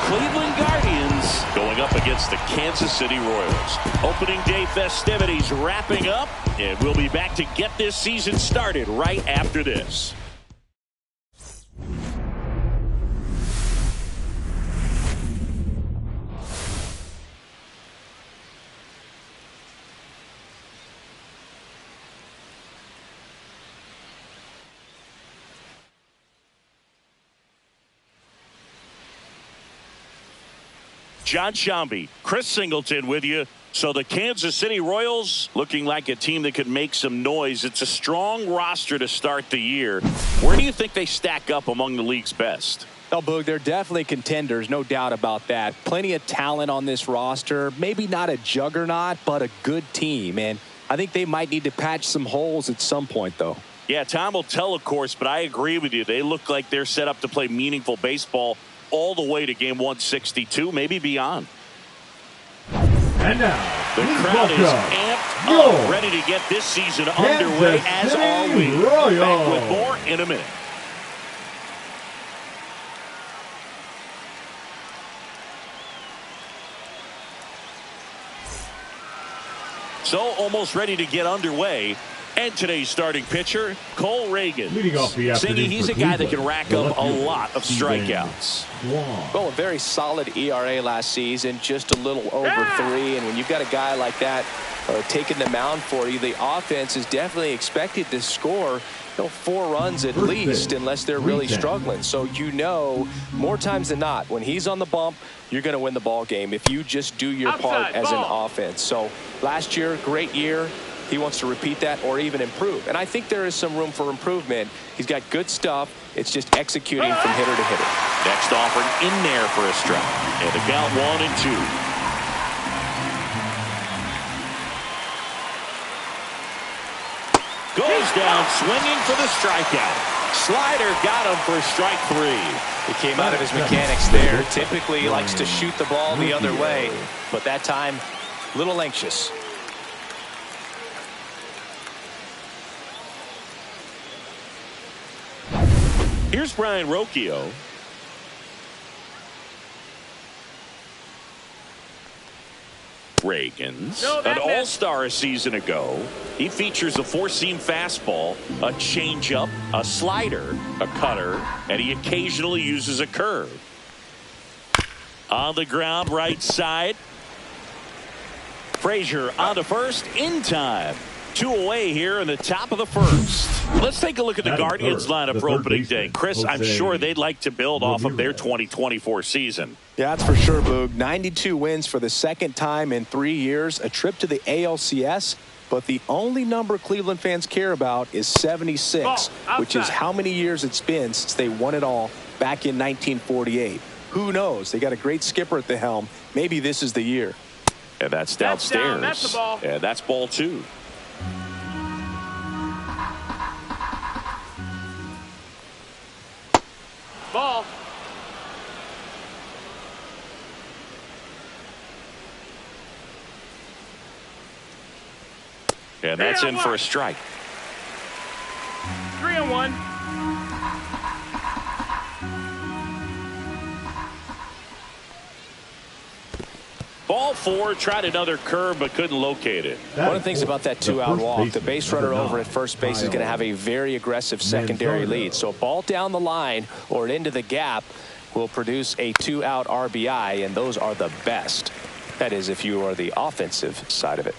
Cleveland Guardians going up against the Kansas City Royals. Opening day festivities wrapping up, and we'll be back to get this season started right after this. John Shambi, Chris Singleton with you. So the Kansas City Royals looking like a team that could make some noise. It's a strong roster to start the year. Where do you think they stack up among the league's best? Oh, Boog, they're definitely contenders, no doubt about that. Plenty of talent on this roster. Maybe not a juggernaut, but a good team. And I think they might need to patch some holes at some point, though. Yeah, time will tell, of course, but I agree with you. They look like they're set up to play meaningful baseball all the way to game 162, maybe beyond. And now, the crowd is amped up, ready to get this season underway, as are we. Back with more in a minute. So almost ready to get underway. And today's starting pitcher, Cole Reagan. Leading off the afternoon, he's a guy that can rack up a lot of strikeouts. Well, a very solid ERA last season, just a little over 3. And when you've got a guy like that taking the mound for you, the offense is definitely expected to score 4 runs at least, unless they're really struggling. So more times than not, when he's on the bump, you're going to win the ball game if you just do your part as an offense. So last year, great year. He wants to repeat that or even improve. And I think there is some room for improvement. He's got good stuff. It's just executing from hitter to hitter. Next offering in there for a strike. And the count 1-2. Goes down swinging for the strikeout. Slider got him for strike 3. He came out of his mechanics there. Typically he likes to shoot the ball the other way, but that time a little anxious. Here's Brian Rocchio. Reagan's an all-star a season ago. He features a 4-seam fastball, a changeup, a slider, a cutter, and he occasionally uses a curve. On the ground, right side. Frazier on to first in time. 2 away here in the top of the first. Let's take a look at the Guardians lineup for opening day. Chris, I'm sure they'd like to build off of their 2024 season. Yeah, that's for sure, Boog. 92 wins for the second time in 3 years, a trip to the ALCS. But the only number Cleveland fans care about is 76, which is how many years it's been since they won it all back in 1948. Who knows? They got a great skipper at the helm. Maybe this is the year. And that's downstairs. That's the ball. And that's ball 2. Ball. And that's in for a strike. 3-1. Ball 4, tried another curve but couldn't locate it. One of the things about that 2-out walk, the base runner over at first base is going to have a very aggressive secondary lead. So a ball down the line or into the gap will produce a 2-out RBI, and those are the best. That is, if you are the offensive side of it.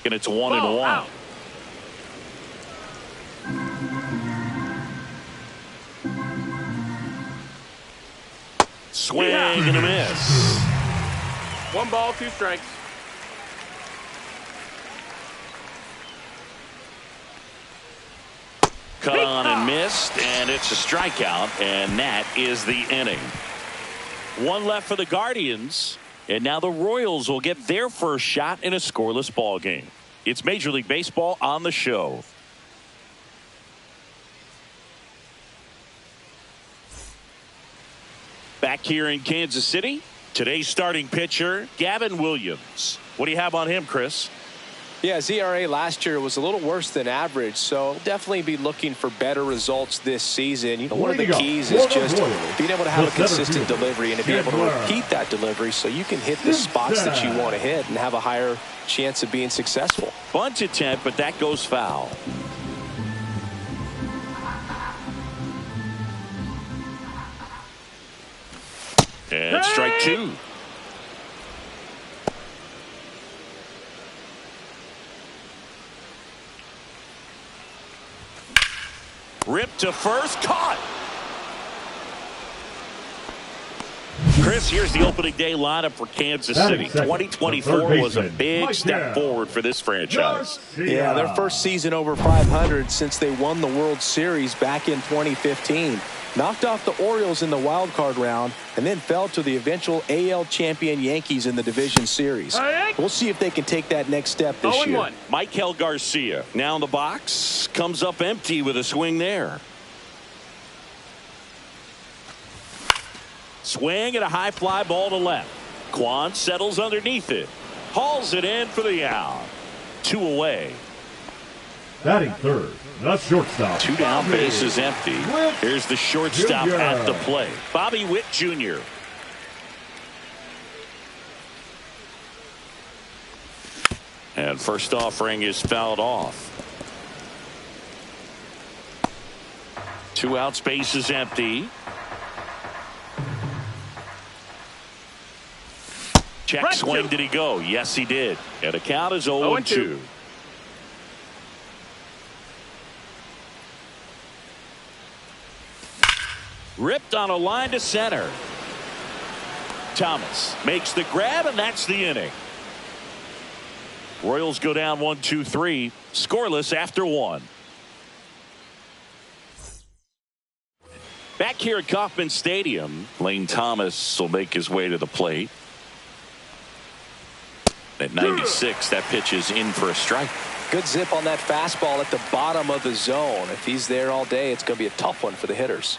And it's 1-1. Out. Swing and a miss. 1 ball, 2 strikes. Cut on and missed, and it's a strikeout, and that is the inning. 1 left for the Guardians, and now the Royals will get their first shot in a scoreless ball game. It's Major League Baseball on the show. Back here in Kansas City, today's starting pitcher, Gavin Williams. What do you have on him, Chris? Yeah, his ERA last year was a little worse than average, so definitely be looking for better results this season. You know, one of the keys is just being able to have a consistent delivery and to be able to repeat that delivery so you can hit the spots that you want to hit and have a higher chance of being successful. Bunt attempt, but that goes foul. And strike two. Ripped to first, caught. Chris, here's the opening day lineup for Kansas City. 2024 was a big step forward for this franchise. Yeah, their first season over 500 since they won the World Series back in 2015. Knocked off the Orioles in the wild card round and then fell to the eventual AL champion Yankees in the division series. We'll see if they can take that next step this year. Michael Garcia now in the box, comes up empty with a swing there. Swing and a high fly ball to left. Quan settles underneath it. Hauls it in for the out. 2 away. Batting third, the shortstop. 2 down, bases empty. Here's the shortstop at the plate, Bobby Witt Jr. And first offering is fouled off. 2 outs, bases empty. Check swing, did he go? Yes, he did. And the count is 0-2. Ripped on a line to center. Thomas makes the grab, and that's the inning. Royals go down 1-2-3, scoreless after 1. Back here at Kauffman Stadium, Lane Thomas will make his way to the plate. At 96, that pitch is in for a strike. Good zip on that fastball at the bottom of the zone. If he's there all day, it's going to be a tough one for the hitters.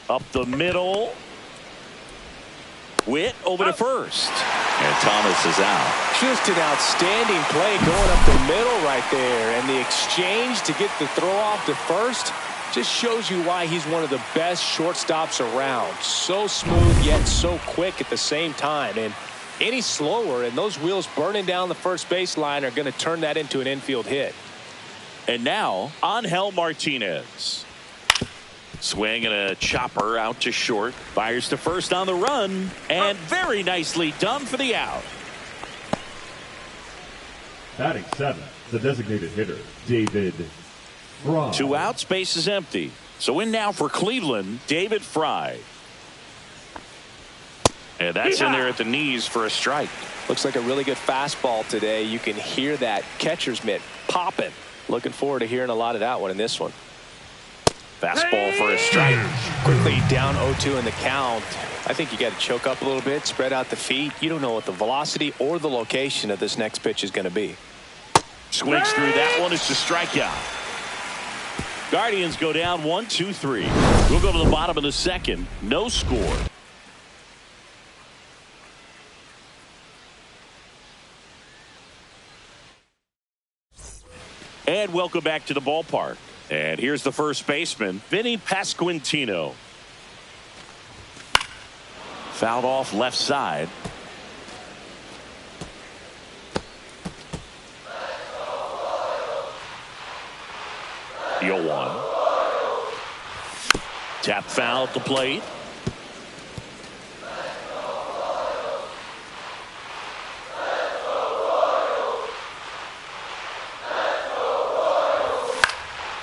Up the middle. Witt over to first. And Thomas is out. Just an outstanding play going up the middle right there. And the exchange to get the throw off to first just shows you why he's one of the best shortstops around. So smooth yet so quick at the same time. And any slower and those wheels burning down the first baseline are going to turn that into an infield hit. And now Angel Martinez. Swing and a chopper out to short. Fires to first on the run. And very nicely done for the out. Batting 7, the designated hitter, David Fry. 2 outs, base is empty. So in now for Cleveland, David Fry. And that's in there at the knees for a strike. Looks like a really good fastball today. You can hear that catcher's mitt popping. Looking forward to hearing a lot of that one in this one. Fastball for a strike. Quickly down 0-2 in the count. I think you got to choke up a little bit, spread out the feet. You don't know what the velocity or the location of this next pitch is going to be. Swings through that one. It's a strikeout. Guardians go down 1-2-3. We'll go to the bottom of the second. No score. And welcome back to the ballpark. And here's the first baseman, Vinny Pasquantino. Fouled off left side. The 0-1. Tap foul at the plate.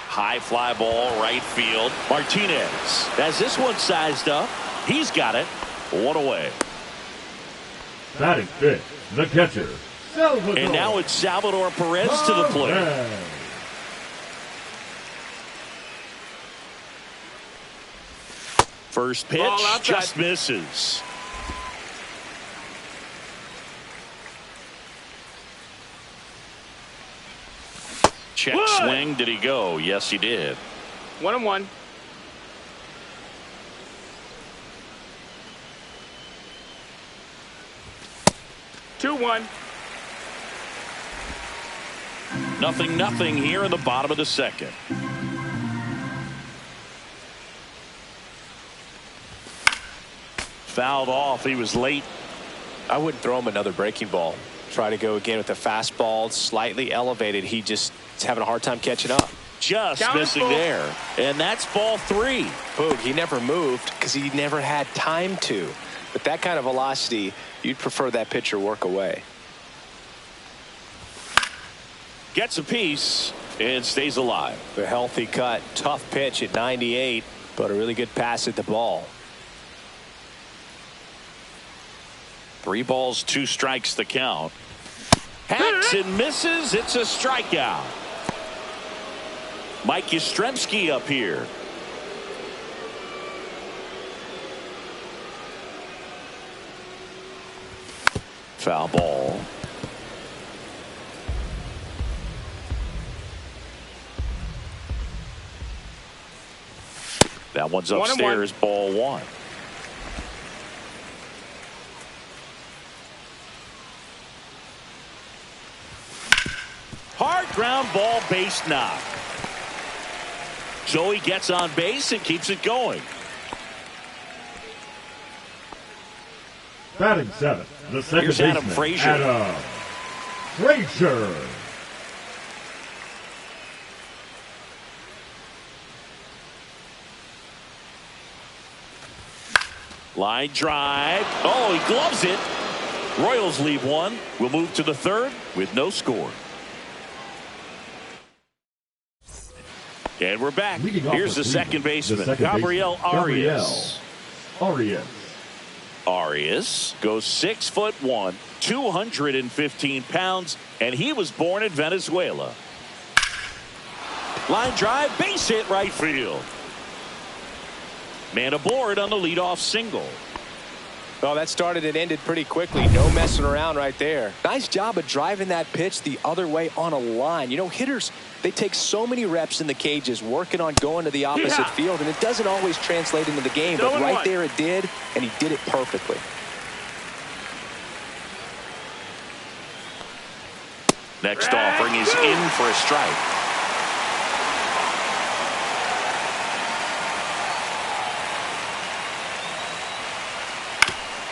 High fly ball right field. Martinez has this one sized up. He's got it. 1 away. Batting 5th, the catcher, Salvador. And now it's Salvador Perez to the plate. First pitch just misses. Check swing. Did he go? Yes, he did. 1-1. 0-0 here in the bottom of the second. Fouled off. He was late. I wouldn't throw him another breaking ball. Try to go again with the fastball, slightly elevated. He just is having a hard time catching up. Just missing there. And that's ball 3. Boog, he never moved because he never had time to. But that kind of velocity, you'd prefer that pitcher work away. Gets a piece and stays alive. A healthy cut. Tough pitch at 98, but a really good pass at the ball. 3 balls, 2 strikes the count. Hacks and misses. It's a strikeout. Mike Yastrzemski up here. Foul ball. That one's upstairs. 1-1. Ball 1. Hard ground ball, base knock. So he gets on base and keeps it going. Batting 7, the second Here's baseman, Adam Frazier. Adam Frazier. Line drive. Oh, he gloves it. Royals leave 1. We'll move to the 3rd with no score. And we're back. Here's the second baseman, Gabriel Arias. Arias goes 6'1", 215 pounds, and he was born in Venezuela. Line drive, base hit right field. Man aboard on the leadoff single. Well, that started and ended pretty quickly. No messing around right there. Nice job of driving that pitch the other way on a line. You know, hitters, they take so many reps in the cages working on going to the opposite field, and it doesn't always translate into the game. But right there it did, and he did it perfectly. Next offering is in for a strike.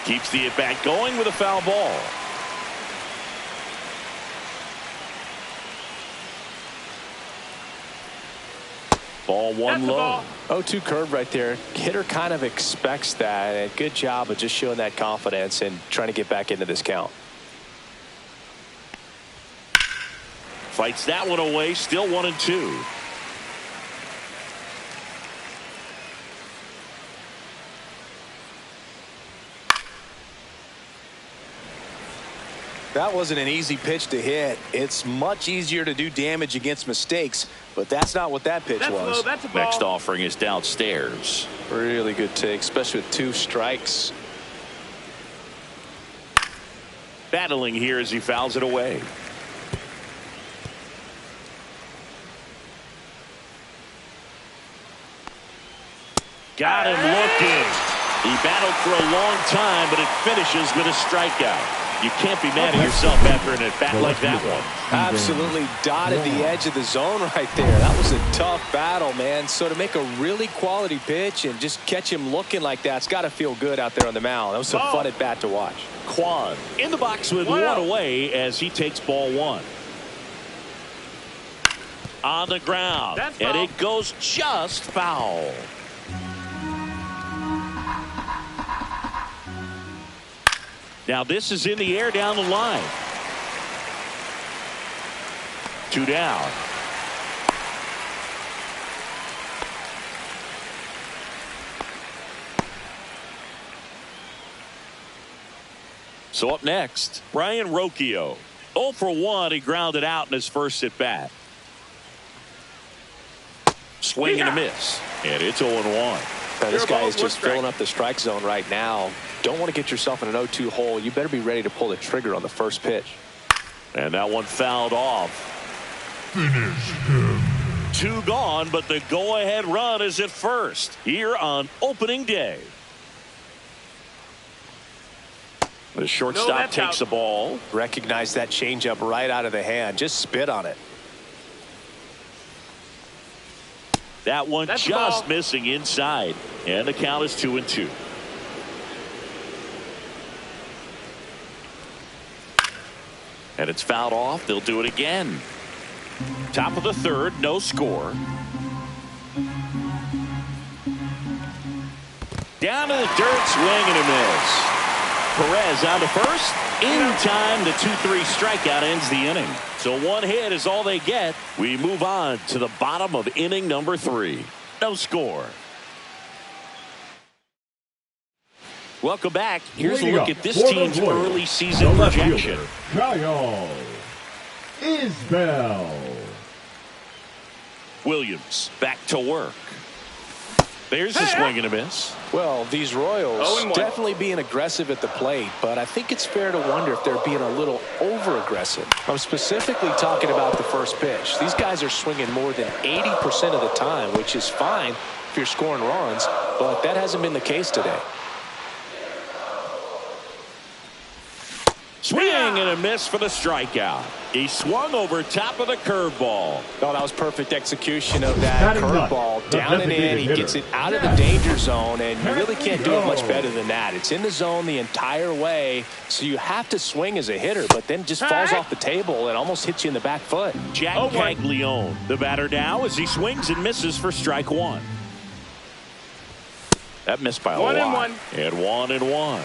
Keeps the at-bat going with a foul ball. Ball 1 low. 0-2 curve right there. Hitter kind of expects that. And good job of just showing that confidence and trying to get back into this count. Fights that one away. Still 1-2. That wasn't an easy pitch to hit. It's much easier to do damage against mistakes, but that's not what that pitch was. That's a ball. Next offering is downstairs. Really good take, especially with 2 strikes. Battling here as he fouls it away. Got him looking. He battled for a long time, but it finishes with a strikeout. You can't be mad at yourself after an at-bat like that one. Absolutely dotted the edge of the zone right there. That was a tough battle, man. So to make a really quality pitch and just catch him looking like that, it's got to feel good out there on the mound. That was a fun at-bat to watch. Quan in the box with 1 away as he takes ball 1. On the ground. And it goes just foul. Now this is in the air down the line. 2 down. So up next, Brian Rocchio. 0 for 1. He grounded out in his first at bat. Swing and a miss. And it's 0-1. Now, this guy is just filling up the strike zone right now. Don't want to get yourself in an 0-2 hole. You better be ready to pull the trigger on the first pitch. And that one fouled off. Finish him. 2 gone, but the go-ahead run is at first here on opening day. The shortstop takes the ball. Recognize that changeup right out of the hand. Just spit on it. That one That's just missing inside. And the count is 2-2. And it's fouled off. They'll do it again. Top of the third, no score. Down to the dirt, swing and a miss. Perez on to first. In time, the 2-3 strikeout ends the inning. So one hit is all they get. We move on to the bottom of inning number 3. No score. Welcome back. Here's a look at this team's early season projection. Kyle Isbell. Williams back to work. There's a swing and a miss. Well, these Royals definitely being aggressive at the plate, but I think it's fair to wonder if they're being a little over-aggressive. I'm specifically talking about the first pitch. These guys are swinging more than 80% of the time, which is fine if you're scoring runs, but that hasn't been the case today. Swing and a miss for the strikeout. He swung over top of the curveball. Oh, that was perfect execution of that curveball. Down and in, he gets it out of the danger zone, and you really can't do it much better than that. It's in the zone the entire way, so you have to swing as a hitter, but then just falls off the table and almost hits you in the back foot. Jack Caglione, the batter now, as he swings and misses for strike one. That missed by a lot. 1-1. And 1-1.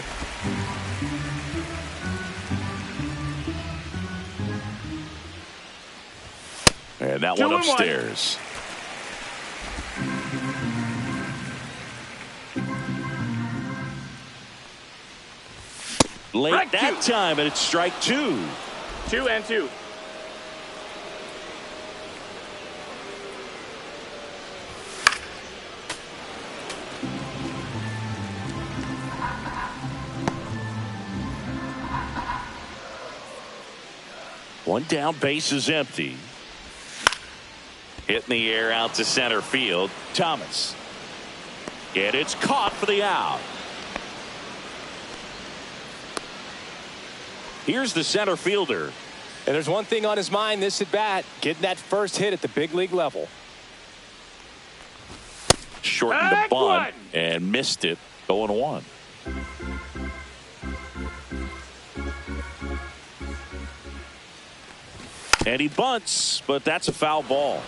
And that one upstairs. Late that time, and it's strike 2. 2-2. One down, base is empty. Hit in the air out to center field. Thomas. And it's caught for the out. Here's the center fielder. And there's one thing on his mind this at bat, getting that first hit at the big league level. Shortened the bunt and missed it. 0-1. And he bunts, but that's a foul ball.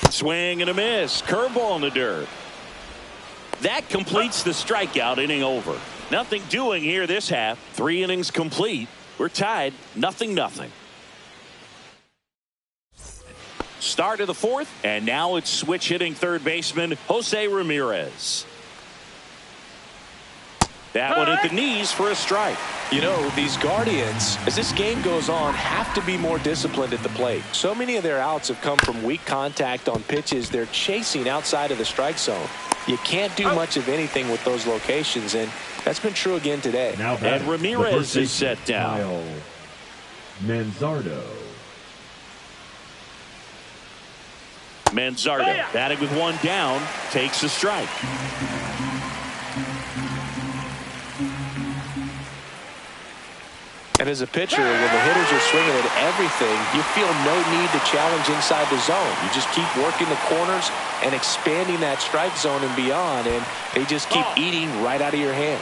Swing and a miss. Curveball in the dirt. That completes the strikeout. Inning over. Nothing doing here this half. 3 innings complete. We're tied 0-0. Start of the fourth, and now it's switch hitting third baseman Jose Ramirez. That one at the knees for a strike. You know, these Guardians, as this game goes on, have to be more disciplined at the plate. So many of their outs have come from weak contact on pitches they're chasing outside of the strike zone. You can't do much of anything with those locations, and that's been true again today. Now and Ramirez is set down. Kyle Manzardo. Manzardo batting with one down, takes a strike. And as a pitcher, when the hitters are swinging at everything, you feel no need to challenge inside the zone. You just keep working the corners and expanding that strike zone and beyond, and they just keep eating right out of your hand.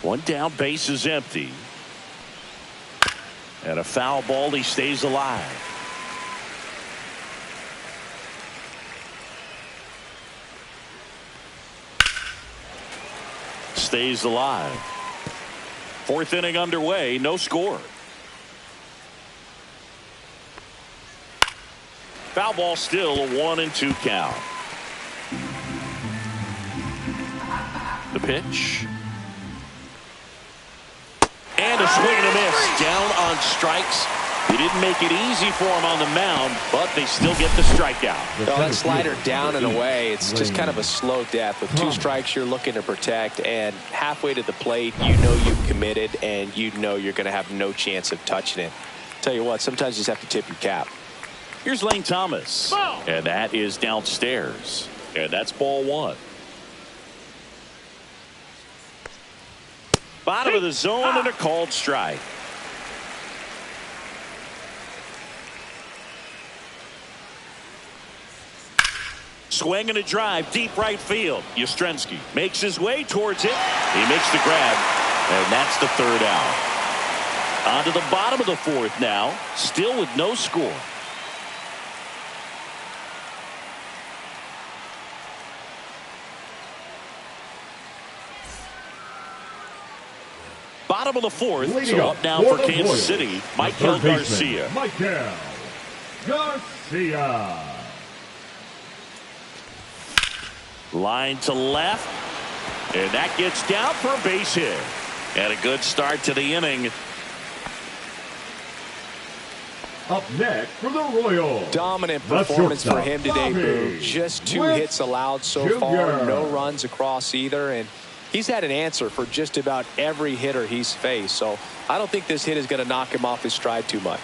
One down, base is empty. And a foul ball, he stays alive. Stays alive. Fourth inning underway, no score. Foul ball still, a 1-2 count. The pitch. And a swing and a miss. Down on strikes. They didn't make it easy for him on the mound, but they still get the strikeout. Well, that slider down and away, it's just kind of a slow death. With 2 strikes, you're looking to protect, and halfway to the plate, you know you've committed, and you know you're going to have no chance of touching it. Tell you what, sometimes you just have to tip your cap. Here's Lane Thomas. Ball. And that is downstairs. And that's ball one. Bottom of the zone and a called strike. Swing and a drive deep right field. Yastrzemski makes his way towards it. He makes the grab, and that's the third out. On to the bottom of the fourth now, still with no score. Bottom of the fourth, Leading so up now for the Kansas Royals, City, the Michael third baseman, Garcia. Michael Garcia. Line to left, and that gets down for a base hit. And a good start to the inning. Up next for the Royals. Dominant the performance for shortstop, him today, Bobby Boo. Just 2 Witt hits allowed so Jr. far. No runs across either. And he's had an answer for just about every hitter he's faced. So I don't think this hit is going to knock him off his stride too much.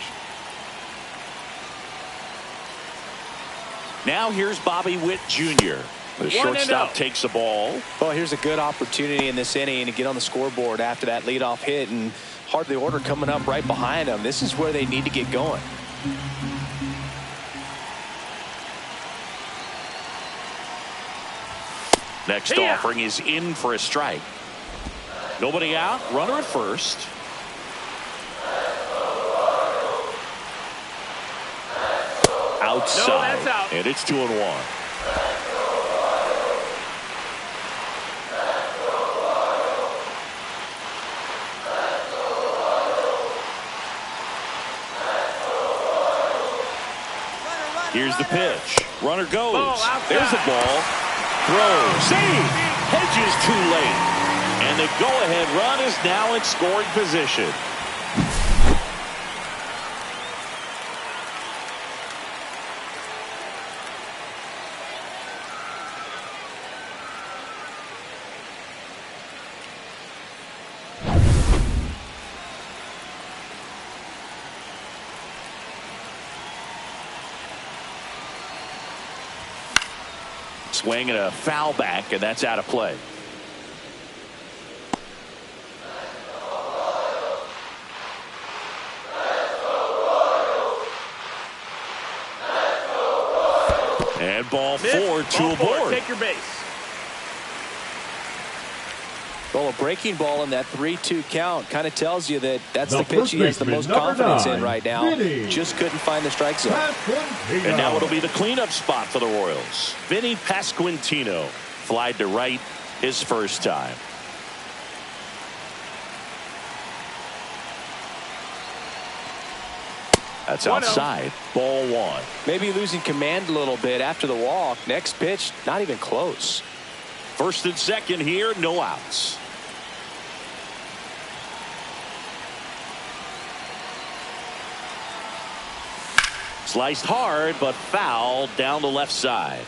Now here's Bobby Witt Jr. The shortstop takes the ball. Well, here's a good opportunity in this inning to get on the scoreboard after that leadoff hit, and hardly order coming up right behind him. This is where they need to get going. Next offering is in for a strike. Nobody out. Runner at first. Outside. No, that's out. And it's 2-1. Here's the pitch. Runner goes. There's the ball. Throw. Save. Hedges too late. And the go-ahead run is now in scoring position. Swing and a foul back, and that's out of play. And ball four, two aboard. Take your base. Well, a breaking ball in that 3-2 count kind of tells you that that's the The pitch he has the first most baseman, confidence number in 9, right now. Vinny. Just couldn't find the strike zone. And now it'll be the cleanup spot for the Royals. Vinny Pasquantino flied to right his first time. That's outside. Ball one. Maybe losing command a little bit after the walk. Next pitch, not even close. First and second here, no outs. Sliced hard, but foul down the left side.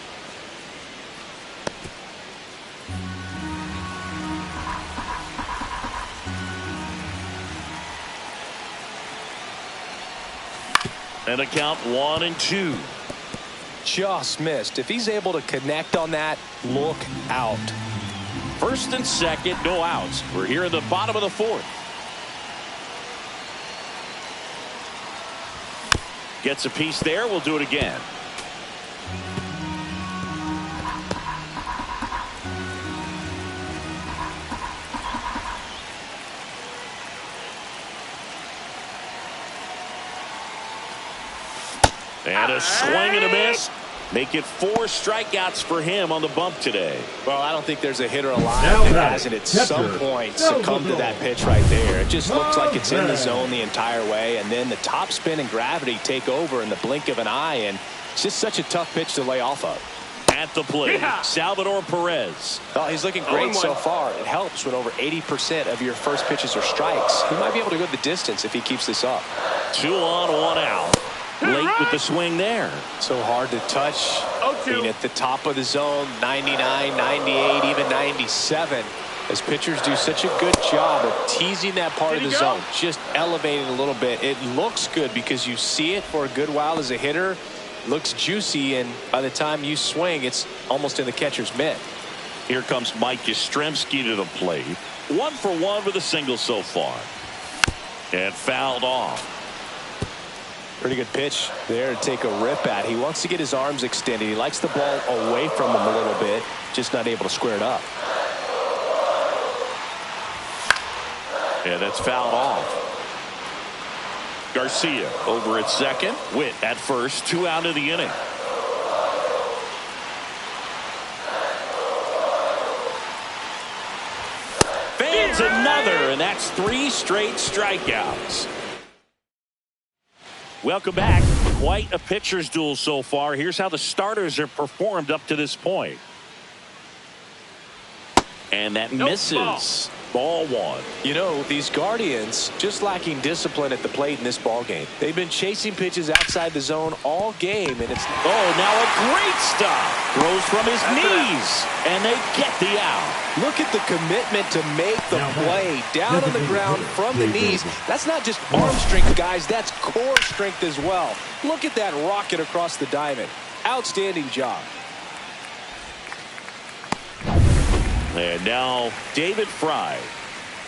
And a count 1-2. Just missed. If he's able to connect on that, look out. First and second, no outs. We're here in the bottom of the fourth. Gets a piece there. We'll do it again. And a swing and a miss. Make it 4 strikeouts for him on the bump today. Well, I don't think there's a hitter alive Now that that hasn't at catcher. some point Now succumbed to the that zone. pitch right there. It just looks like it's in the that. zone the entire way, and then the top spin and gravity take over in the blink of an eye, and it's just such a tough pitch to lay off of. At the plate, Salvador Perez. Oh, he's looking great 0-1. so far. It helps when over 80% of your first pitches are strikes. He might be able to go the distance if he keeps this up. 2 on, 1 out. Late with the swing there. So hard to touch. 0-2. Being at the top of the zone, 99, 98, even 97. As pitchers do such a good job of teasing that part of the zone, just elevating a little bit. It looks good because you see it for a good while as a hitter, Looks juicy, and by the time you swing, it's almost in the catcher's mitt. Here comes Mike Yastrzemski to the plate. 1 for 1 with a single so far. And fouled off. Pretty good pitch there to take a rip at. He wants to get his arms extended. He likes the ball away from him a little bit, just not able to square it up. And that's fouled off. Garcia over at second. Witt at first. 2 out of the inning. Fans another, and that's 3 straight strikeouts. Welcome back. Quite a pitcher's duel so far. Here's how the starters have performed up to this point. And that misses. Ball 1. You know, these Guardians just lacking discipline at the plate in this ball game. They've been chasing pitches outside the zone all game, and it's... Oh, now a great stop. Throws from his knees, and they get the out. Look at the commitment to make the play down on the ground from the knees. That's not just arm strength, guys. That's core strength as well. Look at that rocket across the diamond. Outstanding job. And now David Fry.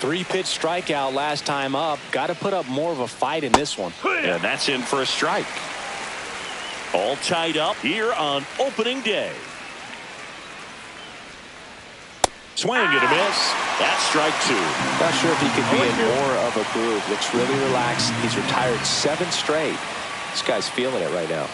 3-pitch strikeout last time up. Got to put up more of a fight in this one. And that's in for a strike. All tied up here on opening day. Swing and a miss. That's strike 2. Not sure if he could be in more of a groove. Looks really relaxed. He's retired 7 straight. This guy's feeling it right now.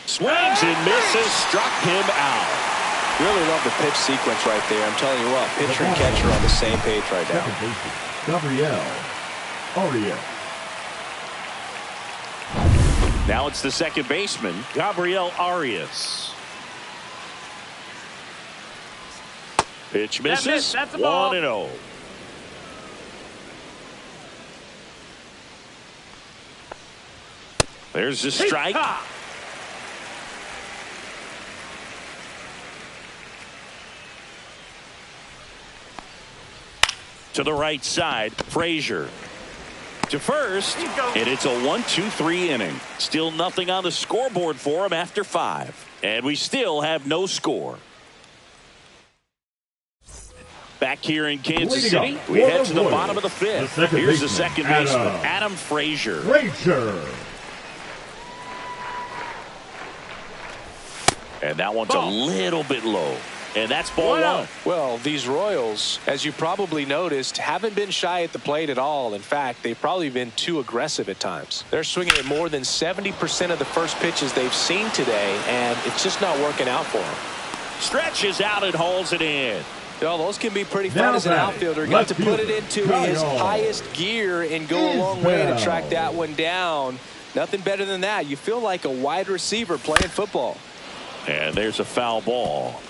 Swings and misses. Struck him out. Really love the pitch sequence right there. I'm telling you what, pitcher and catcher on the same page right now. Gabriel Arias. Now it's the second baseman, Gabriel Arias. Pitch misses. That's a ball. 1-0. There's the strike. To the right side, Frazier to first, and it's a 1-2-3 inning. Still nothing on the scoreboard for him after 5, and we still have no score. Back here in Kansas City, we head to the bottom of the 5th. Here's the second baseman, Adam Frazier. And that one's a little bit low. And that's ball 1. Well, these Royals, as you probably noticed, haven't been shy at the plate at all. In fact, they've probably been too aggressive at times. They're swinging at more than 70% of the first pitches they've seen today, and it's just not working out for them. Stretches out and hauls it in. Well, those can be pretty fun as an outfielder. Got to put it into his highest gear and go a long way to track that one down. Nothing better than that. You feel like a wide receiver playing football. And there's a foul ball.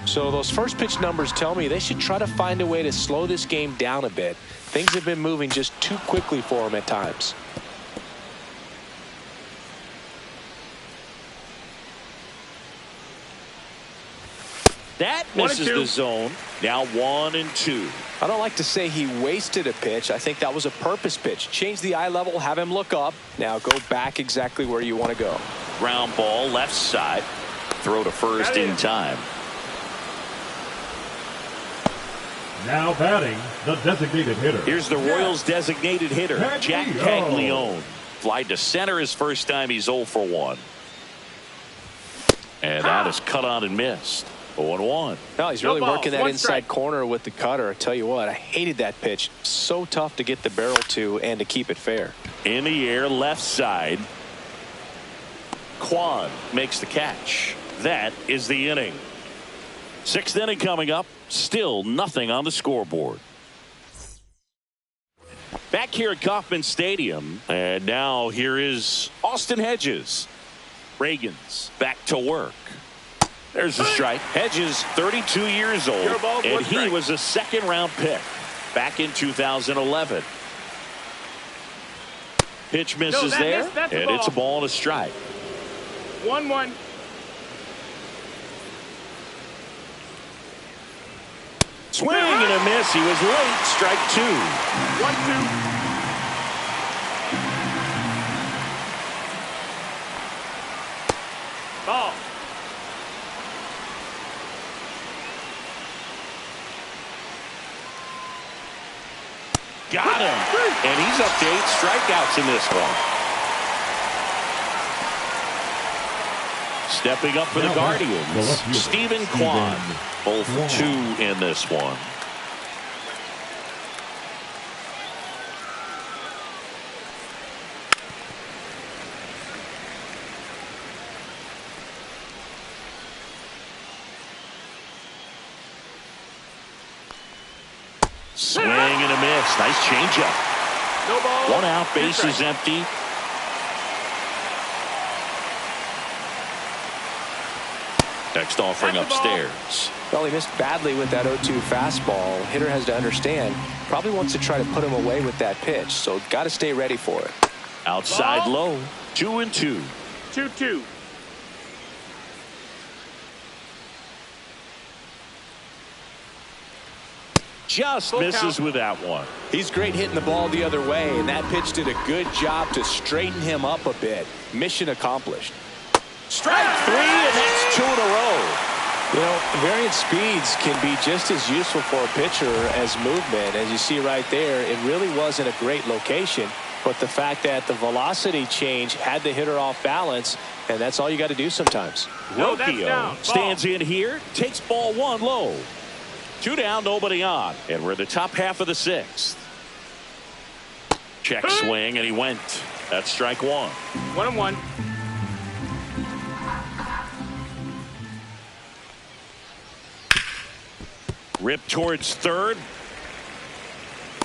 So those first pitch numbers tell me they should try to find a way to slow this game down a bit. Things have been moving just too quickly for them at times. That misses the zone. Now 1-2. I don't like to say he wasted a pitch. I think that was a purpose pitch. Change the eye level, have him look up. Now go back exactly where you want to go. Ground ball left side. Throw to first in time. Now batting, the designated hitter. Here's the Royals' designated hitter, Jack Caglione. Fly to center his first time. He's 0 for 1. And that is cut on and missed. 0-1. No, he's really working that inside corner with the cutter. I tell you what, I hated that pitch. So tough to get the barrel to and to keep it fair. In the air, left side. Kwan makes the catch. That is the inning. 6th inning coming up. Still nothing on the scoreboard. Back here at Kauffman Stadium. And now here is Austin Hedges. Reagan's back to work. There's the strike. Hedges, 32 years old, and he was a 2nd-round pick back in 2011. Pitch misses there, and it's a ball and a strike. 1-1. Swing and a miss. He was late. Strike 2. 1-2. Ball. Got him. And he's up to 8 strikeouts in this one. Stepping up for the Guardians, Stephen Kwan. Both 2 in this one. Swing and a miss. Nice changeup. No ball. 1 out, base is empty. Next offering upstairs. Well, he missed badly with that 0-2 fastball. Hitter has to understand, probably wants to try to put him away with that pitch, so got to stay ready for it. Outside Ball. low. 2-2. 2-2. Just misses with that one. He's great hitting the ball the other way, and that pitch did a good job to straighten him up a bit. Mission accomplished. Strike 3, and that's 2 in a row. You know, variant speeds can be just as useful for a pitcher as movement. As you see right there, it really wasn't a great location, but the fact that the velocity change had the hitter off balance, and that's all you got to do sometimes. No, that's down. Rocchio stands in here, takes ball 1 low. 2 down, nobody on, and we're in the top half of the 6th. Check swing, and he went. That's strike 1. 1-1. Rip towards third.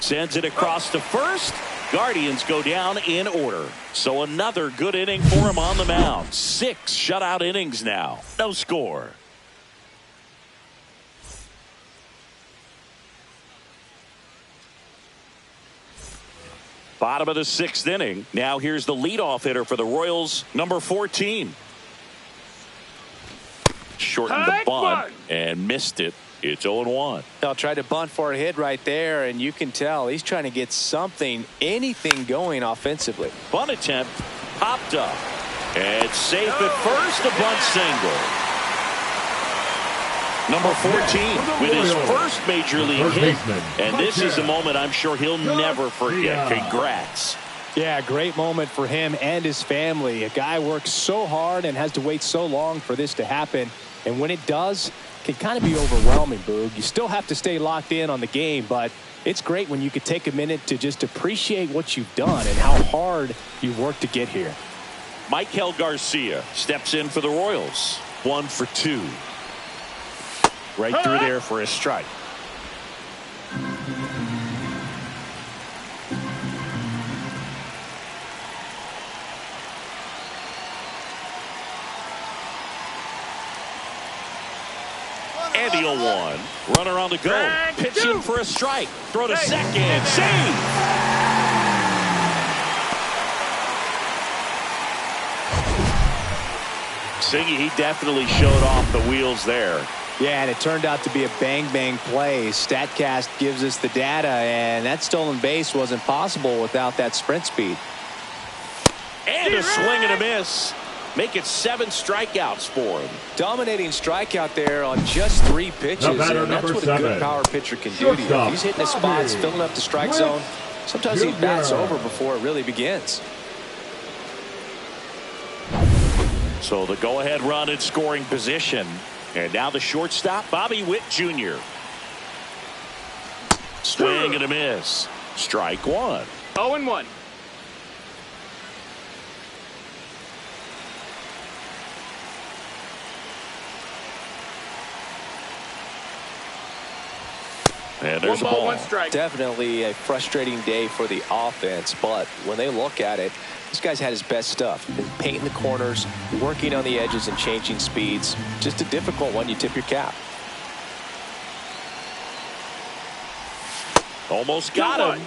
Sends it across to first. Guardians go down in order. So another good inning for him on the mound. 6 shutout innings now. No score. Bottom of the 6th inning. Now here's the leadoff hitter for the Royals, number 14. Shortened the bunt and missed it. It's 0-1. They'll try to bunt for a hit right there, and you can tell he's trying to get something, anything going offensively. Bunt attempt popped up. And safe at first, a bunt single. Number 14 with his first major league hit. And this is a moment I'm sure he'll never forget. Congrats. Yeah, great moment for him and his family. A guy works so hard and has to wait so long for this to happen. And when it does, it can kind of be overwhelming, Boog. You still have to stay locked in on the game, but it's great when you could take a minute to just appreciate what you've done and how hard you worked to get here. Michael Garcia steps in for the Royals. 1 for 2. Right through there for a strike. And the 0-1. Runner on the go. Pitching for a strike. Throw to second. Save. Siggy, he definitely showed off the wheels there. Yeah, and it turned out to be a bang-bang play. StatCast gives us the data, and that stolen base wasn't possible without that sprint speed. And a swing and a miss. Make it 7 strikeouts for him. Dominating strikeout there on just 3 pitches, and that's what a good power pitcher can do to you. If he's hitting his spots, filling up the strike zone, sometimes he bats over before it really begins. So the go-ahead run in scoring position. And now the shortstop, Bobby Witt Jr. Swing and a miss. Strike 1. 0-1. And there's a 1 ball. ball, 1 strike. Definitely a frustrating day for the offense, but when they look at it, this guy's had his best stuff. Been painting the corners, working on the edges and changing speeds. Just a difficult one. You tip your cap. Almost got him.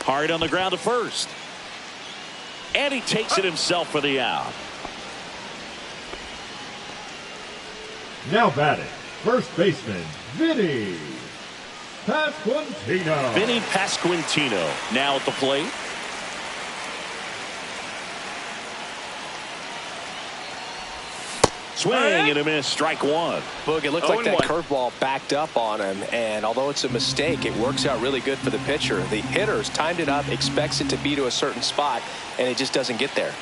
Hard on the ground to first. And he takes it himself for the out. Now batting, first baseman, Vinny Pasquantino. Vinny Pasquantino now at the plate. Swing and a miss, strike one. Boog, it looked like that curveball backed up on him, and although it's a mistake, it works out really good for the pitcher. The hitter's timed it up, expects it to be to a certain spot, and it just doesn't get there.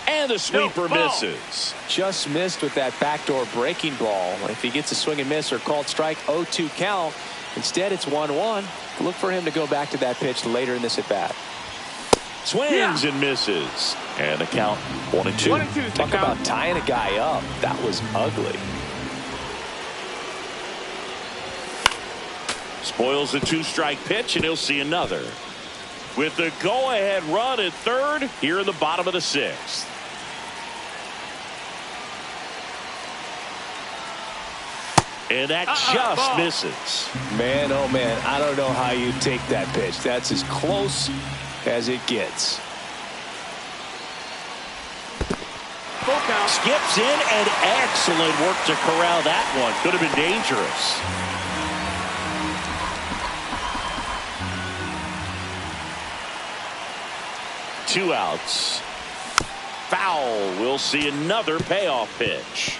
And the sweeper misses. Just missed with that backdoor breaking ball. If he gets a swing and miss or called strike, 0-2 count. Instead, it's 1-1. Look for him to go back to that pitch later in this at bat. Swings and misses. And the count 1-2. Talk about tying a guy up. That was ugly. Spoils the 2-strike pitch, and he'll see another. With the go-ahead run at third here in the bottom of the 6th. And that just misses. Man, oh man, I don't know how you take that pitch. That's as close as it gets. Skips in, and excellent work to corral that one. Could have been dangerous. Two outs. Foul. We'll see another payoff pitch.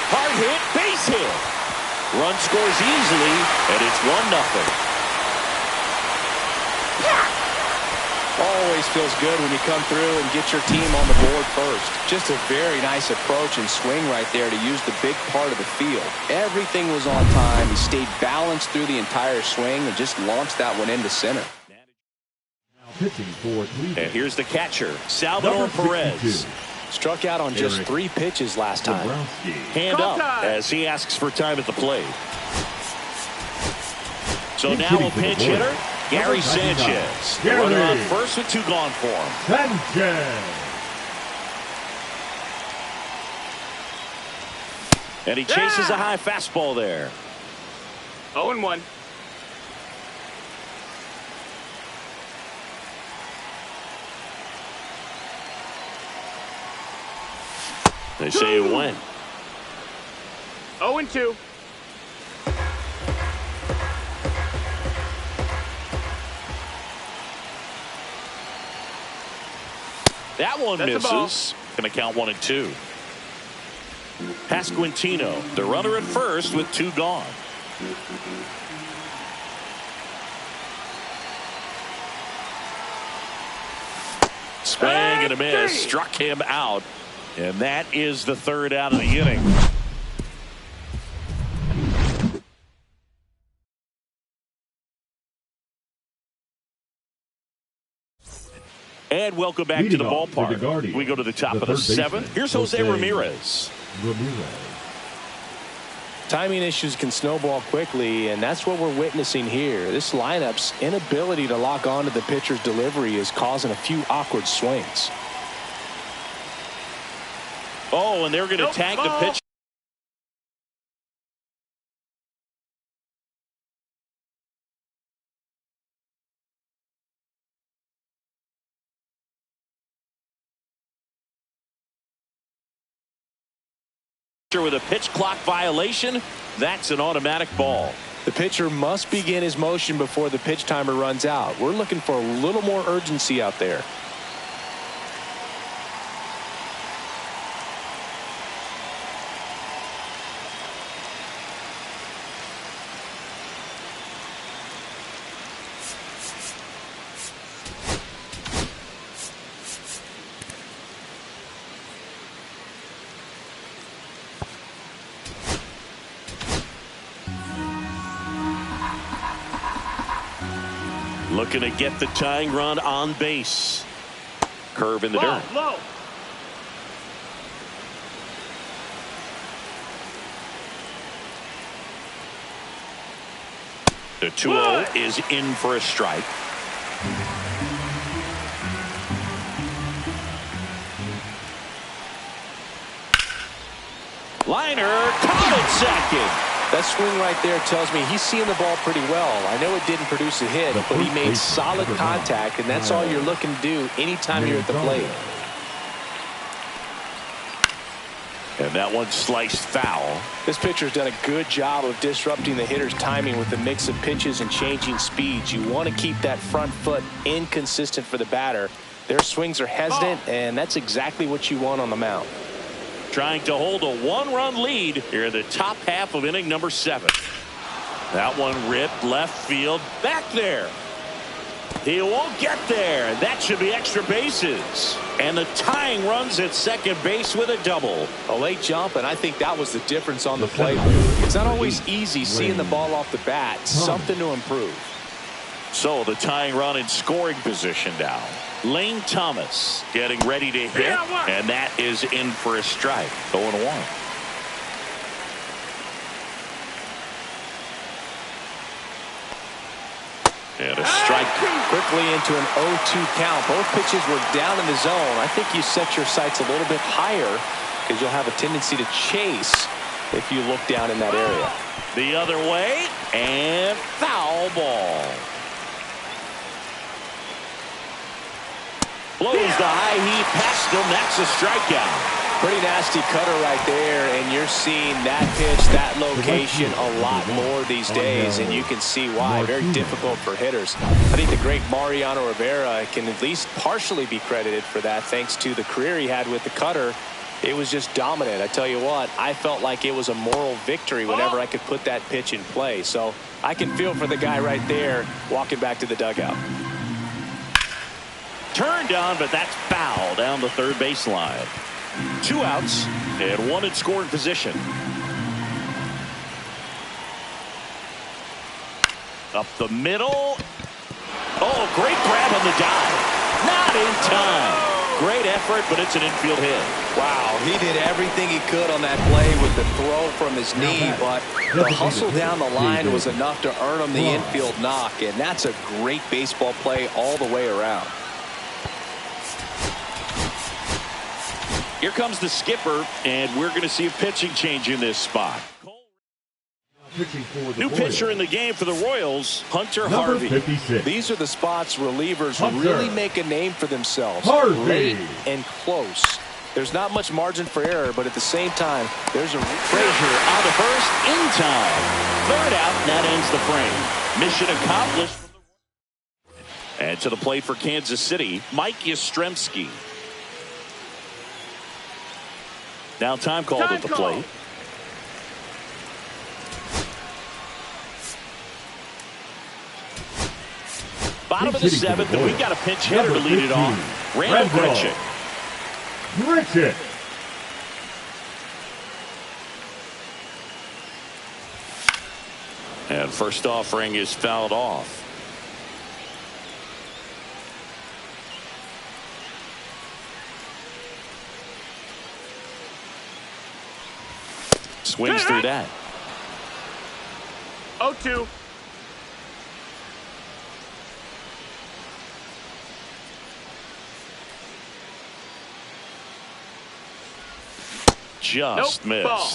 Hard hit, base hit. Run scores easily, and it's 1-0. Always feels good when you come through and get your team on the board first. Just a very nice approach and swing right there to use the big part of the field. Everything was on time. He stayed balanced through the entire swing and just launched that one into center. And here's the catcher, Salvador Perez. Struck out on just 3 pitches last time. Hand up as he asks for time at the plate. So now a pinch hitter, Gary Sanchez. Runner on first with 2 gone for him. Sanchez. And he chases a high fastball there. 0-1. They say it went. 0-2. That one misses. Going to count 1-2. Pasquantino, the runner at first with 2 gone. Swing and a miss. Struck him out. And that is the 3rd out of the inning. And welcome back to the ballpark. We go to the top of the 7th. Here's Jose Ramirez. Timing issues can snowball quickly, and that's what we're witnessing here. This lineup's inability to lock onto the pitcher's delivery is causing a few awkward swings. Oh, and they're going to tag the pitch. With a pitch clock violation, that's an automatic ball. The pitcher must begin his motion before the pitch timer runs out. We're looking for a little more urgency out there. Looking to get the tying run on base. Curve in the dirt. Low. The 2-0 is in for a strike. Liner, caught it second. That swing right there tells me he's seeing the ball pretty well. I know it didn't produce a hit, but he made solid contact, and that's all you're looking to do anytime you're at the plate. And that one sliced foul. This pitcher's done a good job of disrupting the hitter's timing with the mix of pitches and changing speeds. You want to keep that front foot inconsistent for the batter. Their swings are hesitant, and that's exactly what you want on the mound. Trying to hold a one-run lead here in the top half of inning number 7. That one ripped left field. Back there. He won't get there. That should be extra bases. And the tying runs at second base with a double. A late jump, and I think that was the difference on the plate. It's not always easy seeing the ball off the bat. Something to improve. So the tying run in scoring position now. Lane Thomas getting ready to hit, and that is in for a strike. 0-1. And a strike. Quickly into an 0-2 count. Both pitches were down in the zone. I think you set your sights a little bit higher because you'll have a tendency to chase if you look down in that area. The other way, and foul ball. Blows the high heat past him. That's a strikeout. Pretty nasty cutter right there, and you're seeing that pitch, that location a lot more these days, and you can see why. Very difficult for hitters. I think the great Mariano Rivera can at least partially be credited for that, thanks to the career he had with the cutter. It was just dominant. I tell you what, I felt like it was a moral victory whenever I could put that pitch in play. So I can feel for the guy right there walking back to the dugout. Turned on, but that's foul down the third baseline. 2 outs and 1 in scoring position. Up the middle. Oh, great grab on the dive. Not in time. Great effort, but it's an infield hit. Wow, he did everything he could on that play with the throw from his knee, but the hustle down the line was enough to earn him the infield knock, and that's a great baseball play all the way around. Here comes the skipper, and we're going to see a pitching change in this spot. New pitcher in the game for the Royals, Hunter Harvey. 56. These are the spots relievers really make a name for themselves. Late and close. There's not much margin for error, but at the same time, there's a Frazier on the first in time. Third out, and that ends the frame. Mission accomplished. And to the plate for Kansas City, Mike Yastrzemski. Now time called at the plate. Bottom of the 7th, and we've got a pinch hitter to lead it off. Randall Grichuk. And first offering is fouled off. Swings through that. 0-2. Just missed. Ball.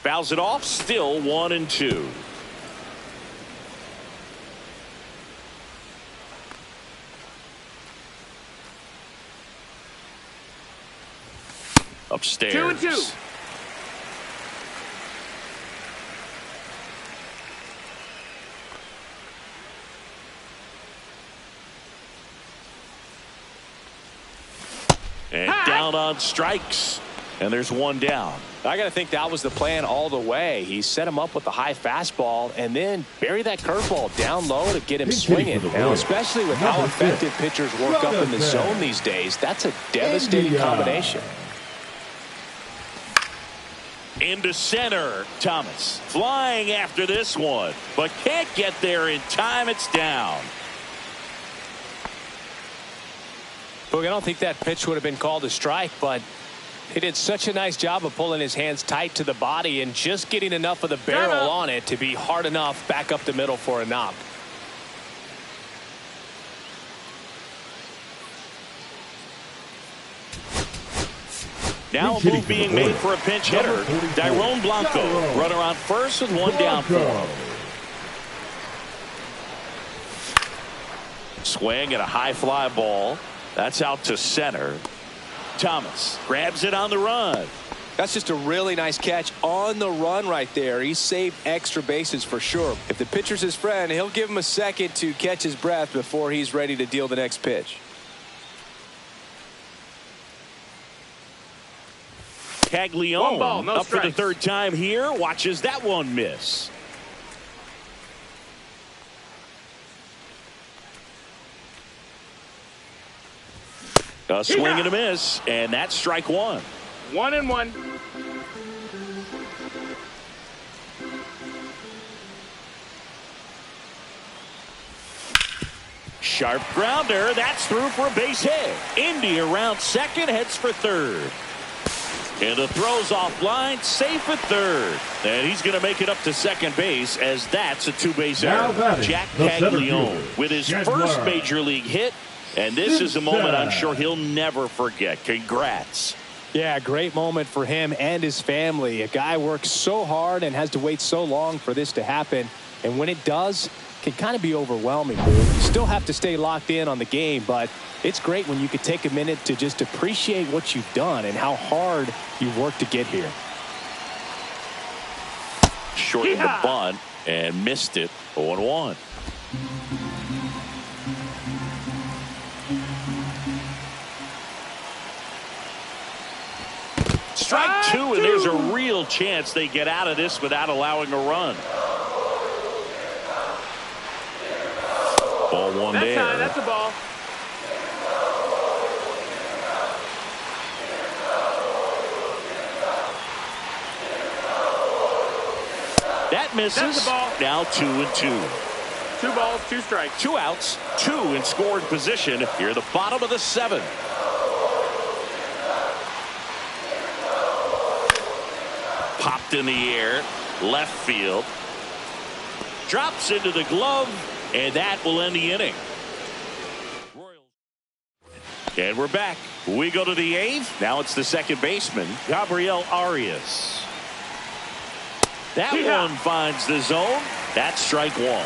Fouls it off. Still 1-2. Upstairs. 2-2. And down on strikes. And there's one down. I got to think that was the plan all the way. He set him up with a high fastball and then bury that curveball down low to get him swinging. Now, especially with how effective pitchers work up in the zone these days, that's a devastating combination. Into center. Thomas flying after this one, but can't get there in time. It's down. Look, I don't think that pitch would have been called a strike, but he did such a nice job of pulling his hands tight to the body and just getting enough of the barrel on it to be hard enough back up the middle for a knock. Now a move being made for a pinch hitter. Dairon Blanco. Runner on first with one down for him. Swing and a high fly ball. That's out to center. Thomas grabs it on the run. That's just a really nice catch on the run right there. He saved extra bases for sure. If the pitcher's his friend, he'll give him a second to catch his breath before he's ready to deal the next pitch. Caglione up for the third time here. Watches that one miss. A swing and a miss, and that's strike one. 1-1. Sharp grounder. That's through for a base hit. Indy around second, heads for third. And the throw's offline, safe at third. And he's going to make it up to second base as that's a two-base error. Jack Caglione with his first major league hit. And this is a moment I'm sure he'll never forget. Congrats. Yeah, great moment for him and his family. A guy works so hard and has to wait so long for this to happen. And when it does, it can kind of be overwhelming. You still have to stay locked in on the game, but it's great when you could take a minute to just appreciate what you've done and how hard you've worked to get here. Shortened the bunt and missed it. 0-1. Strike two, and there's a real chance they get out of this without allowing a run. Ball one there. That's a ball. That misses. That's a ball. Now 2-2. 2 balls, 2 strikes. 2 outs, 2 in scoring position here at the bottom of the 7th. Popped in the air, left field. Drops into the glove, and that will end the inning. And we're back. We go to the 8th. Now it's the second baseman, Gabriel Arias. That one finds the zone. That's strike one.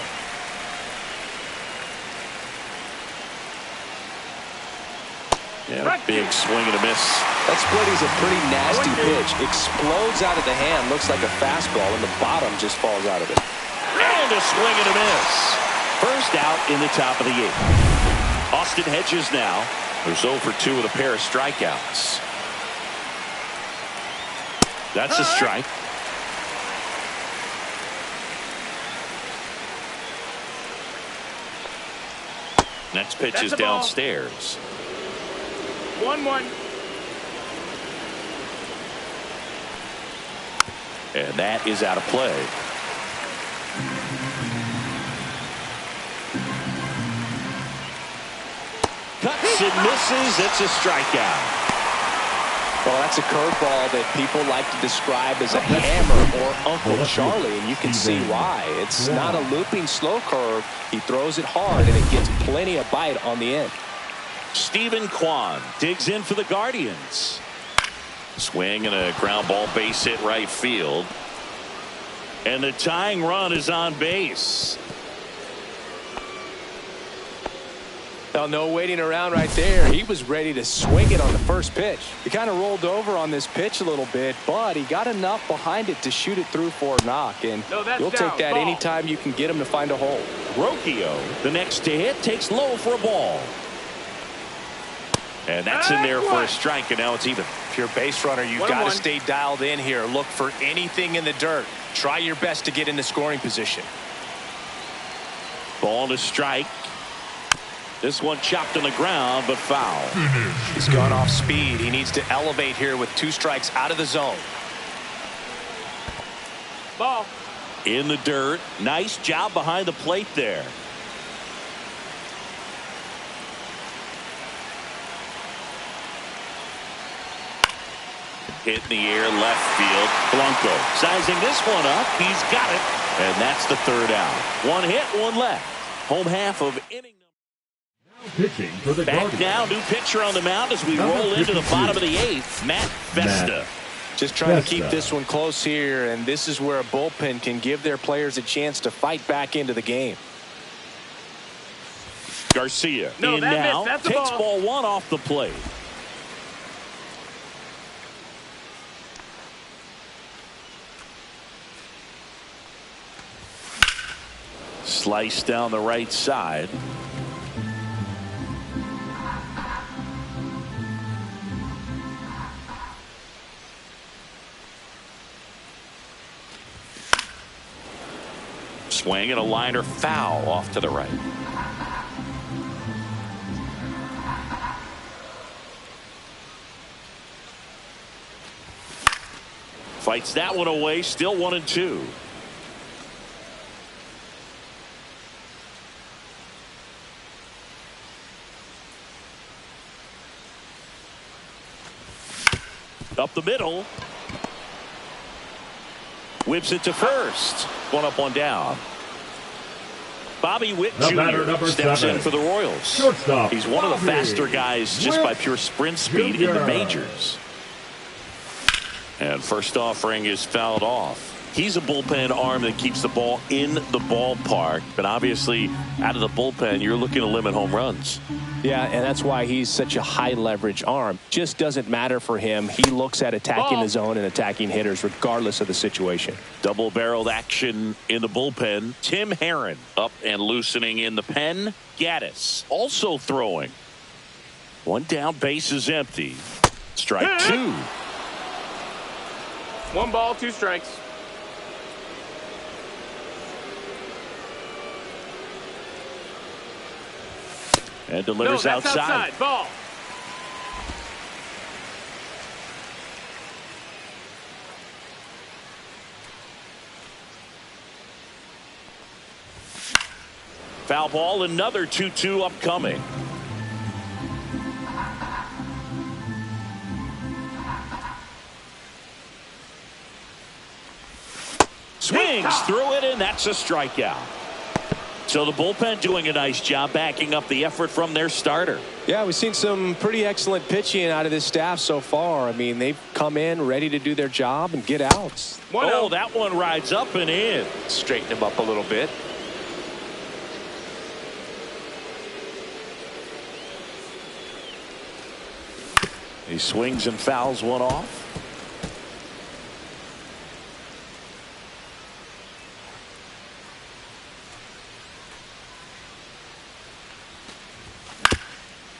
Yeah, a big swing and a miss. That split is a pretty nasty pitch. Explodes out of the hand. Looks like a fastball, and the bottom just falls out of it. And a swing and a miss. First out in the top of the 8th. Austin Hedges now. There's 0 for 2 with a pair of strikeouts. That's a strike. Next pitch is downstairs. 1-1. And that is out of play. Cuts and misses. It's a strikeout. Well, that's a curveball that people like to describe as a hammer or Uncle Charlie, and you can see why. It's not a looping slow curve. He throws it hard, and it gets plenty of bite on the end. Stephen Kwan digs in for the Guardians. Swing and a ground ball base hit right field. And the tying run is on base. Well, no waiting around right there. He was ready to swing it on the first pitch. He kind of rolled over on this pitch a little bit, but he got enough behind it to shoot it through for a knock. And you'll take that anytime you can get him to find a hole. Rocchio, the next to hit, takes low for a ball. And that's in there for a strike, and now it's even. If you're a base runner, you've got to stay dialed in here. Look for anything in the dirt. Try your best to get in the scoring position. Ball to strike. This one chopped on the ground, but foul. He's gone off speed. He needs to elevate here with 2 strikes out of the zone. Ball. In the dirt. Nice job behind the plate there. Hit in the air, left field. Blanco sizing this one up. He's got it. And that's the 3rd out. 1 hit, 1 left. Home half of inning. Pitching for the Back Guardians. now, new pitcher on the mound as we roll into the bottom of the 8th. Matt Festa. Just trying to keep this one close here, and this is where a bullpen can give their players a chance to fight back into the game. Garcia No, in that now. missed. That's a Takes ball. ball 1 off the plate. Slice down the right side. Swing and a liner foul off to the right. Fights that one away, still 1-2. Up the middle. Whips it to first. One up, one down. Bobby Witt Jr. steps in for the Royals. Shortstop, He's one of the faster guys just by pure sprint speed in the majors. And first offering is fouled off. He's a bullpen arm that keeps the ball in the ballpark. But obviously, out of the bullpen, you're looking to limit home runs. Yeah, and that's why he's such a high leverage arm. Just doesn't matter for him. He looks at attacking the zone and attacking hitters regardless of the situation. Double barreled action in the bullpen. Tim Herron up and loosening in the pen. Gaddis also throwing. One down, base is empty. Strike 2. 1 ball, 2 strikes. And delivers no, that's outside. Ball. Foul ball, another 2-2 upcoming. Swings through it, and that's a strikeout. So the bullpen doing a nice job backing up the effort from their starter. Yeah, we've seen some pretty excellent pitching out of this staff so far. I mean, they've come in ready to do their job and get outs. Oh, that one rides up and in. Straighten him up a little bit. He swings and fouls one off.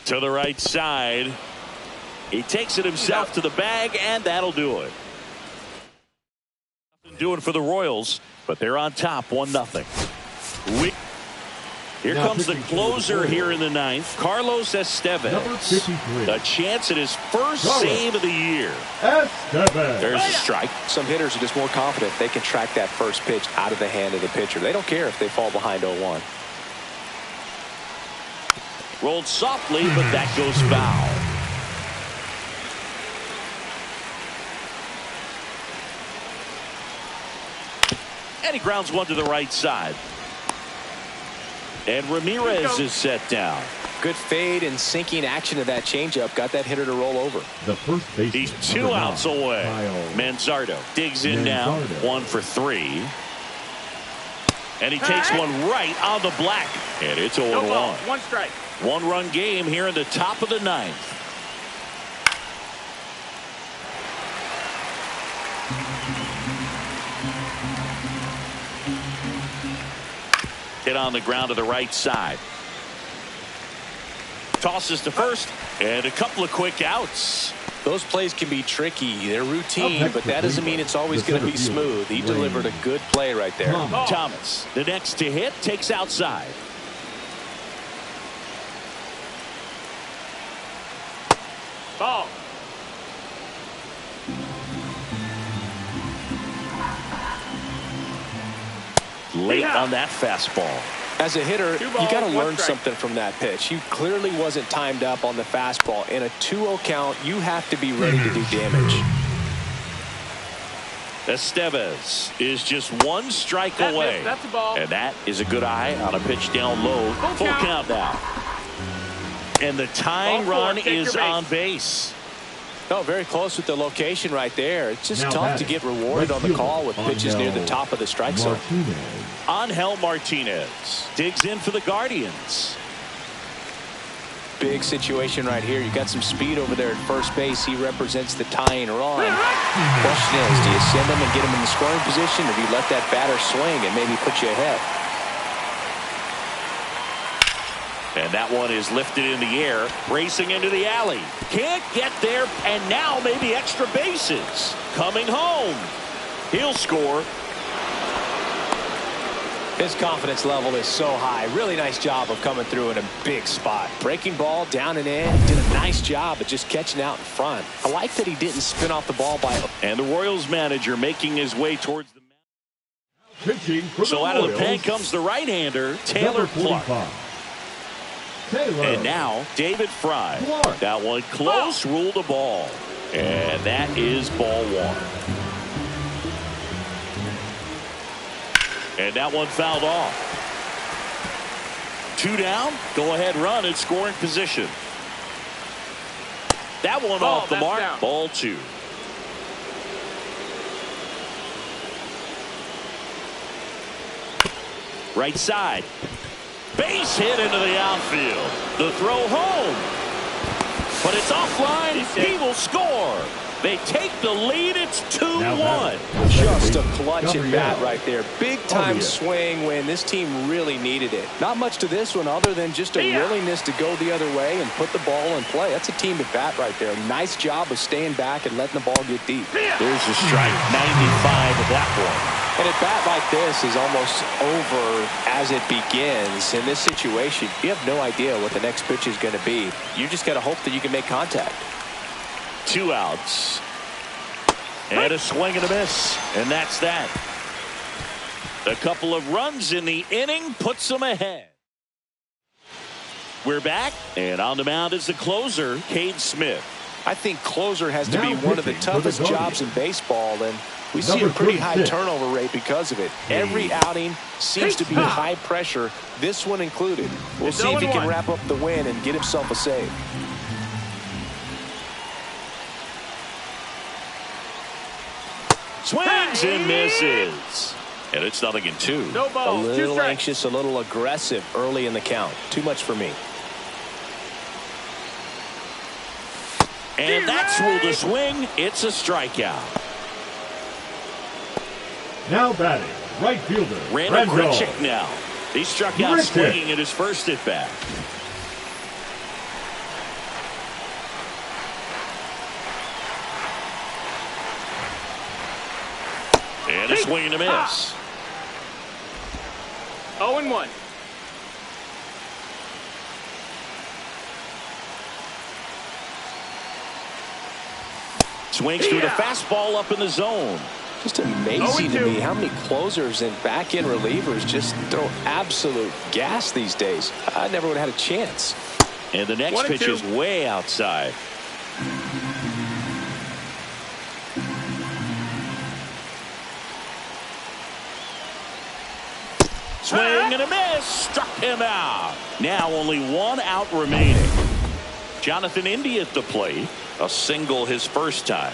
To the right side. He takes it himself to the bag, and that'll do it. Nothing doing for the Royals, but they're on top 1-0. Here comes the closer here in the 9th, Carlos Estevez. A chance at his first save of the year. There's a strike. Some hitters are just more confident they can track that first pitch out of the hand of the pitcher. They don't care if they fall behind 0-1. Rolled softly, but that goes foul. And he grounds one to the right side. And Ramirez is set down. Good fade and sinking action of that changeup got that hitter to roll over. The first base. He's 2 outs away. Manzardo digs in now. 1 for 3. And he takes one right on the black. And it's 0-1. 1 strike. 1-run game here in the top of the 9th. Hit on the ground to the right side. Tosses to first, and a couple of quick outs. Those plays can be tricky. They're routine, but that doesn't mean it's always going to be smooth. He delivered a good play right there. Thomas, the next to hit, takes outside. Ball. Late on that fastball. As a hitter, you balls, got to 1 learn strike. something from that pitch. He clearly wasn't timed up on the fastball. In a 2-0 count, you have to be ready to do damage. Estevez is just 1 strike away. That's a ball. And that is a good eye on a pitch down low. Full count now. And the tying run is on base. Oh, very close with the location right there. It's just Now tough to get rewarded on the call with pitches near the top of the strike zone. Angel Martinez digs in for the Guardians. Big situation right here. You got some speed over there at first base. He represents the tying run. Question is, do you send him and get him in the scoring position, or do you let that batter swing and maybe put you ahead? And that one is lifted in the air, racing into the alley. Can't get there, and now maybe extra bases. Coming home. He'll score. His confidence level is so high. Really nice job of coming through in a big spot. Breaking ball down and in. Did a nice job of just catching out in front. I like that he didn't spin off the ball by. And the Royals manager making his way towards the Pitching for so the out Royals, of the pen comes the right-hander, Taylor Clark. And now David Fry. Clark. That one close, ruled a ball. And that is ball one. And that one fouled off. 2 down. Go ahead run in scoring position. That one off the mark. Down. Ball 2. Right side. Base hit into the outfield. The throw home. But it's offline. He will score. They take the lead. It's 2-1. Just a clutch at bat right there. Big time swing when this team really needed it. Not much to this one other than just a willingness to go the other way and put the ball in play. That's a team at bat right there. Nice job of staying back and letting the ball get deep. There's a strike. 95 at that point. And a bat like this is almost over as it begins. In this situation, you have no idea what the next pitch is going to be. You just got to hope that you can make contact. 2 outs. And a swing and a miss. And that's that. A couple of runs in the inning puts them ahead. We're back. And on the mound is the closer, Cade Smith. I think closer has to be one of the toughest jobs in baseball, and we see a pretty high turnover rate because of it. Every outing seems to be high pressure, this one included. We'll see if he can wrap up the win and get himself a save. Swings and misses. And it's 0-2. No ball. A little anxious, a little aggressive early in the count. Too much for me. And that's ruled a swing. It's a strikeout. Now batting, right fielder, Randall Grichuk now. He struck out swinging at his first at bat. And a swing and a miss. 0-1. Swings through the fastball up in the zone. Just amazing to me how many closers and back-end relievers just throw absolute gas these days. I never would have had a chance. And the next pitch is way outside. Swing and a miss. Struck him out. Now only 1 out remaining. Jonathan India at the plate. A single his first time.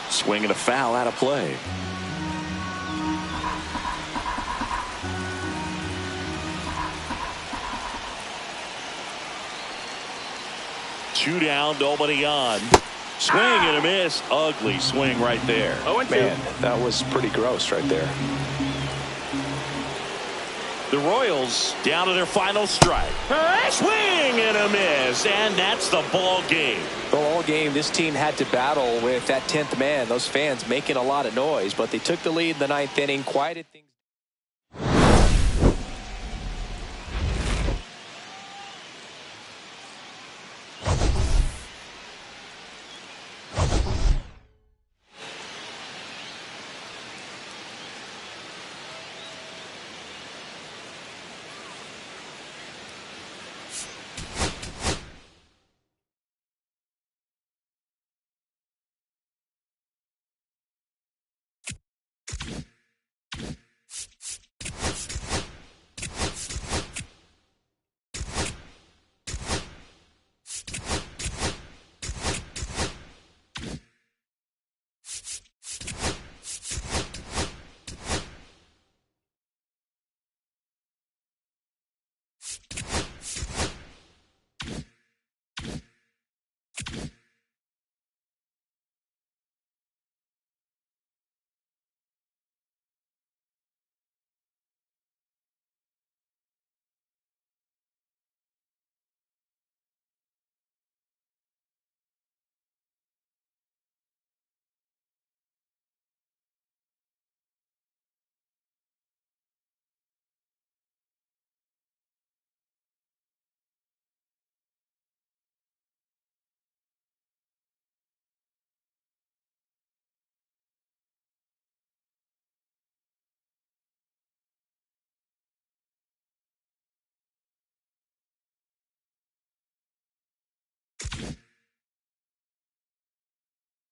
Swing and a foul out of play. Two down, nobody on. Swing and a miss. Ugly swing right there. Man, that was pretty gross right there. The Royals down to their final strike. Swing and a miss, and that's the ball game. Well, all game, this team had to battle with that 10th man. Those fans making a lot of noise, but they took the lead in the 9th inning, quieted things.